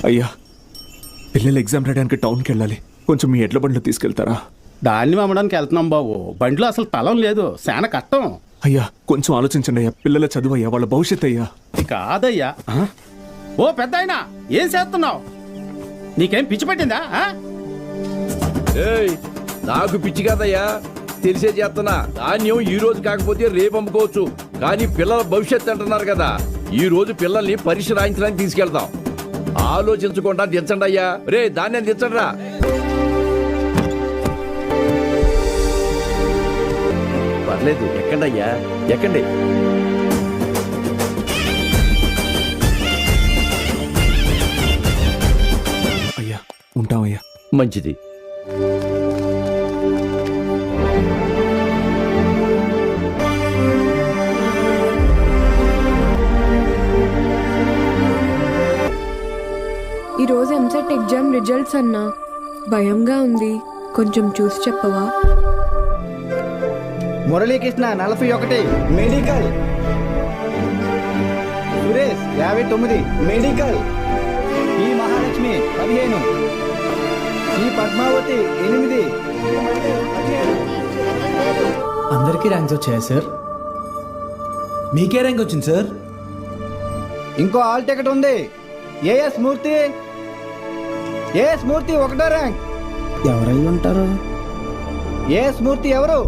అయ్యా, పిల్లలు ఎగ్జామ్ రాయడానికి టౌన్కి వెళ్ళాలి, కొంచెం మీ ఎడ్ల బండ్లు తీసుకెళ్తారా? దాన్ని అమ్మడానికి వెళ్తున్నాం బాబు. బండిలో అసలు తలం లేదు, చాలా కష్టం. అయ్యా కొంచెం ఆలోచించండి అయ్యా, పిల్లల చదువు అయ్యా, వాళ్ళ భవిష్యత్ అయ్యా. కాదయ్యా. ఓ పెద్ద ఆయన, ఏం చేస్తున్నావు? నీకేం పిచ్చి పట్టిందా? ఏయ్, నాకు పిచ్చి కాదయ్యా, తెలిసే చేస్తున్నా. ధాన్యం ఈ రోజు కాకపోతే రేపు అమ్ముకోవచ్చు, కానీ పిల్లల భవిష్యత్తు అంటున్నారు కదా, ఈ రోజు పిల్లల్ని పరీక్ష రాయించడానికి తీసుకెళ్తాం. ఆలోచించకుండా దించండి అయ్యా. రే, ధాన్యం దించండి రా. పర్లేదు, ఎక్కండి అయ్యా, ఎక్కండి. అయ్యా ఉంటామయ్యా. మంచిది. ఈరోజు ఎంసెట్ ఎగ్జామ్ రిజల్ట్స్ అన్నా, భయంగా ఉంది, కొంచెం చూసి చెప్పవా? మురళీకృష్ణ 41 మెడికల్, సురేష్ 59 మెడికల్, ఈ మహాలక్ష్మి 15, ఈ పద్మావతి 8. అందరికీ ర్యాంక్స్ వచ్చాయా సార్? మీకే ర్యాంక్ వచ్చింది సార్? ఇంకో హాల్ టికెట్ ఉంది. ఏఎస్ మూర్తి, ఏఎస్ మూర్తి 1వ ర్యాంక్. ఎవరై ఉంటారు? ఏఎస్ మూర్తి ఎవరు?